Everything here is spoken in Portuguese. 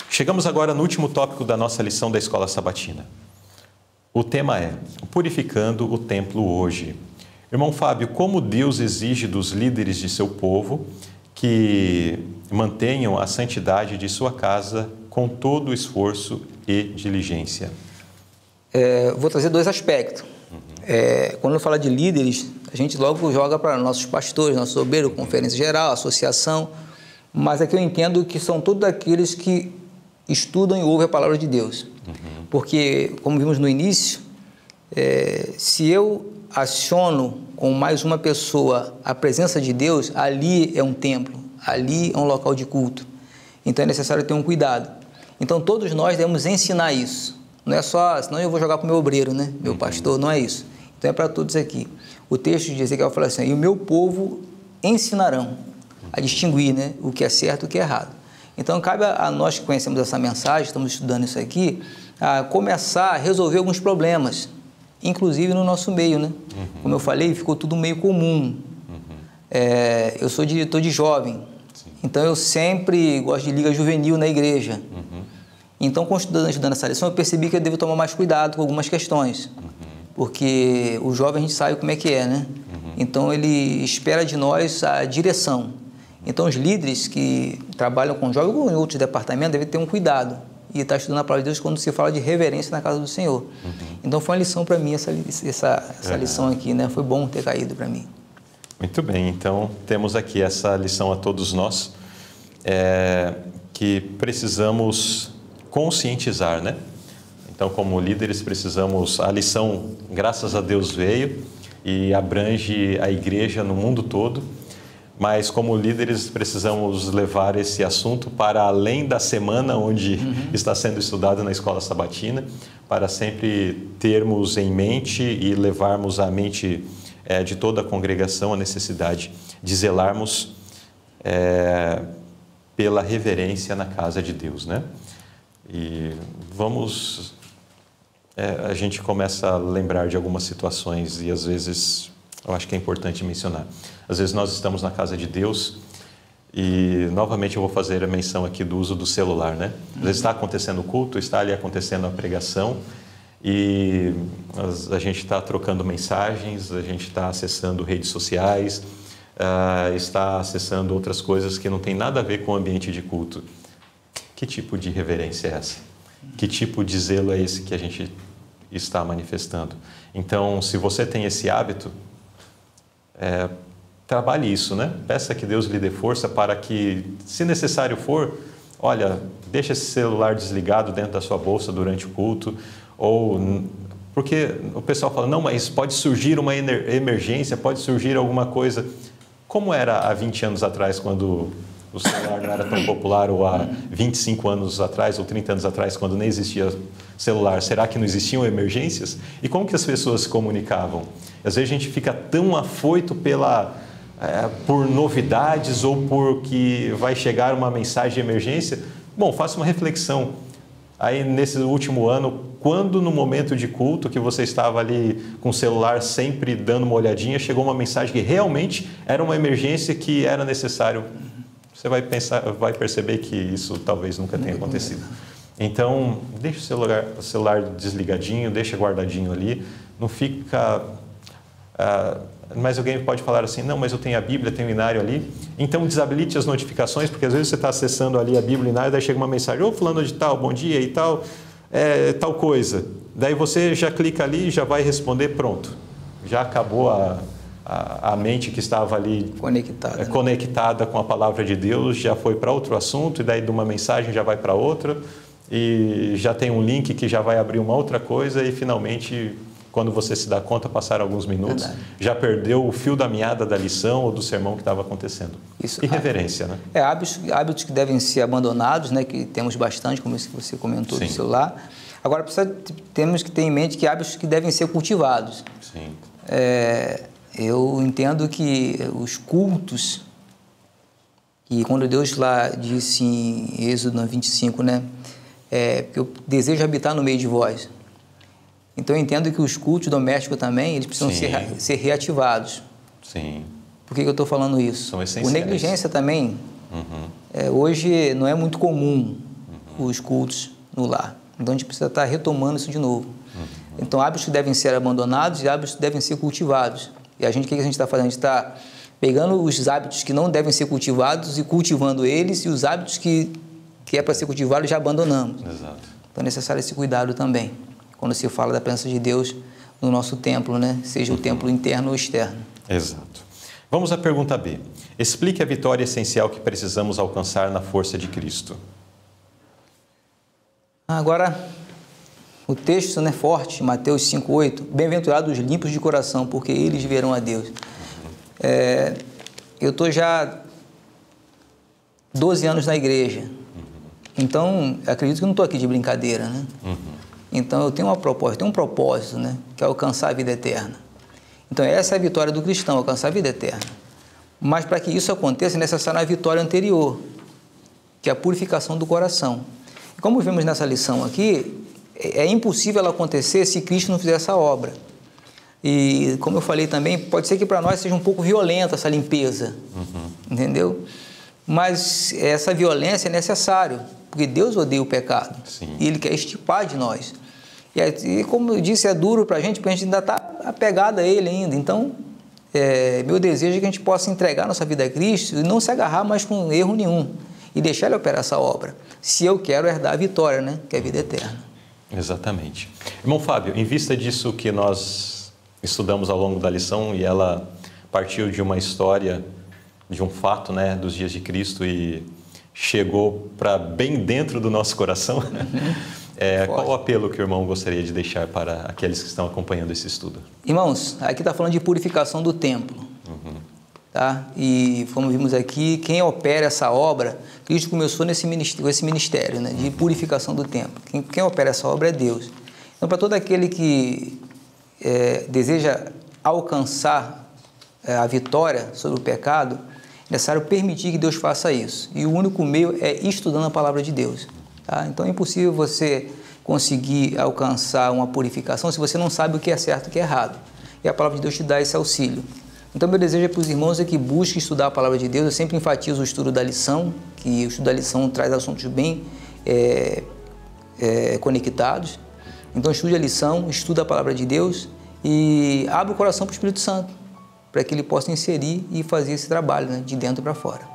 Chegamos agora no último tópico da nossa lição da Escola Sabatina. O tema é Purificando o Templo Hoje. Irmão Fábio, como Deus exige dos líderes de seu povo que mantenham a santidade de sua casa com todo o esforço e diligência? Vou trazer dois aspectos. Quando eu falo de líderes, a gente logo joga para nossos pastores, nossos obreiros, conferência geral, associação, mas aqui eu entendo que são todos aqueles que estudam e ouvem a palavra de Deus. Porque, como vimos no início, se eu aciono com mais uma pessoa a presença de Deus, ali é um templo, ali é um local de culto. Então é necessário ter um cuidado. Então todos nós devemos ensinar isso. Não é só, senão eu vou jogar para o meu obreiro, né? Meu pastor, não é isso. Então é para todos aqui. O texto de Ezequiel fala assim, e o meu povo ensinarão a distinguir, né, o que é certo e o que é errado. Então, cabe a nós que conhecemos essa mensagem, estamos estudando isso aqui, a começar a resolver alguns problemas, inclusive no nosso meio, né? Como eu falei, ficou tudo meio comum. Eu sou diretor de jovem, então eu sempre gosto de liga juvenil na igreja. Então, quando estudando essa lição, eu percebi que eu devo tomar mais cuidado com algumas questões, porque o jovem a gente sabe como é que é, né? Então, ele espera de nós a direção. Então, os líderes que trabalham com jovens ou em outros departamentos devem ter um cuidado e estar estudando a palavra de Deus quando se fala de reverência na casa do Senhor. Então, foi uma lição para mim essa lição aqui, né? Foi bom ter caído para mim. Muito bem, então temos aqui essa lição a todos nós, que precisamos conscientizar, né? Então, como líderes, precisamos... A lição, graças a Deus, veio e abrange a igreja no mundo todo. Mas, como líderes, precisamos levar esse assunto para além da semana onde está sendo estudado na Escola Sabatina, para sempre termos em mente e levarmos à mente de toda a congregação a necessidade de zelarmos pela reverência na casa de Deus, né? E vamos... a gente começa a lembrar de algumas situações e, às vezes... Eu acho que é importante mencionar. Às vezes nós estamos na casa de Deus e, novamente, eu vou fazer a menção aqui do uso do celular, né? Às vezes está acontecendo o culto, está ali acontecendo a pregação e a gente está trocando mensagens, a gente está acessando redes sociais, está acessando outras coisas que não tem nada a ver com o ambiente de culto. Que tipo de reverência é essa? Que tipo de zelo é esse que a gente está manifestando? Então, se você tem esse hábito... trabalhe isso, né? Peça que Deus lhe dê força para que, se necessário for, olha, deixa esse celular desligado dentro da sua bolsa durante o culto, ou... Porque o pessoal fala, não, mas pode surgir uma emergência, pode surgir alguma coisa. Como era há 20 anos atrás, quando o celular não era tão popular, ou há 25 anos atrás, ou 30 anos atrás, quando nem existia celular? Será que não existiam emergências? E como que as pessoas se comunicavam? Às vezes a gente fica tão afoito por novidades ou por que vai chegar uma mensagem de emergência. Bom, faça uma reflexão. Aí, nesse último ano, quando no momento de culto que você estava ali com o celular sempre dando uma olhadinha, chegou uma mensagem que realmente era uma emergência que era necessário. Você vai perceber que isso talvez nunca tenha acontecido. Então, deixa o celular desligadinho, deixa guardadinho ali, não fica... mas alguém pode falar assim, não, mas eu tenho a Bíblia, tenho o Inário ali. Então, desabilite as notificações, porque às vezes você está acessando ali a Bíblia e o Inário, daí chega uma mensagem, ô, fulano de tal, bom dia e tal, tal coisa. Daí você já clica ali e já vai responder, pronto. Já acabou a mente que estava ali conectada com a palavra de Deus, já foi para outro assunto, e daí de uma mensagem já vai para outra, e já tem um link que já vai abrir uma outra coisa, e finalmente... Quando você se dá conta, passaram alguns minutos, já perdeu o fio da meada da lição ou do sermão que estava acontecendo. Isso, irreverência, né? Hábitos que devem ser abandonados, né? Que temos bastante, como esse que você comentou do celular. Agora, temos que ter em mente que hábitos que devem ser cultivados. Sim. Eu entendo que os cultos, que quando Deus lá disse em Êxodo 25, né? Porque eu desejo habitar no meio de vós. Então, eu entendo que os cultos domésticos também, eles precisam ser reativados. Sim. Por que eu estou falando isso? São essenciais. Por negligência também. Hoje não é muito comum os cultos no lar. Então a gente precisa estar retomando isso de novo. Então hábitos devem ser abandonados e hábitos devem ser cultivados. E o que a gente está fazendo? A gente está pegando os hábitos que não devem ser cultivados e cultivando eles, e os hábitos que é para ser cultivados já abandonamos. Exato. Então é necessário esse cuidado também, quando se fala da presença de Deus no nosso templo, né? Seja o templo interno ou externo. Exato. Vamos à pergunta B. Explique a vitória essencial que precisamos alcançar na força de Cristo. Agora, o texto, né, forte, Mateus 5,8. Bem-aventurados os limpos de coração, porque eles verão a Deus. Eu estou já 12 anos na igreja. Então, acredito que não estou aqui de brincadeira, né? Então, eu tenho uma proposta, tenho um propósito, né? Que é alcançar a vida eterna. Então, essa é a vitória do cristão, alcançar a vida eterna. Mas, para que isso aconteça, é necessária a vitória anterior, que é a purificação do coração. E como vimos nessa lição aqui, é impossível ela acontecer se Cristo não fizer essa obra. E, como eu falei também, pode ser que para nós seja um pouco violenta essa limpeza, entendeu? Mas essa violência é necessária, porque Deus odeia o pecado. Sim. E Ele quer extirpar de nós. E como eu disse, é duro para a gente, porque a gente ainda está apegado a Ele ainda. Então, meu desejo é que a gente possa entregar nossa vida a Cristo e não se agarrar mais com erro nenhum e deixar Ele operar essa obra, se eu quero herdar a vitória, né? Que é a vida eterna. Exatamente. Irmão Fábio, em vista disso que nós estudamos ao longo da lição, e ela partiu de uma história, de um fato, né, dos dias de Cristo e chegou para bem dentro do nosso coração, qual o apelo que o irmão gostaria de deixar para aqueles que estão acompanhando esse estudo? Irmãos, aqui está falando de purificação do templo. Tá? E como vimos aqui, quem opera essa obra, Cristo começou com esse ministério, né, de purificação do templo. Quem opera essa obra é Deus. Então, para todo aquele que deseja alcançar a vitória sobre o pecado, é necessário permitir que Deus faça isso. E o único meio é estudando a palavra de Deus. Tá? Então é impossível você conseguir alcançar uma purificação se você não sabe o que é certo e o que é errado. E a palavra de Deus te dá esse auxílio. Então meu desejo para os irmãos é que busquem estudar a palavra de Deus. Eu sempre enfatizo o estudo da lição, que o estudo da lição traz assuntos bem conectados. Então estude a lição, estude a palavra de Deus e abra o coração para o Espírito Santo, para que ele possa inserir e fazer esse trabalho, né, de dentro para fora.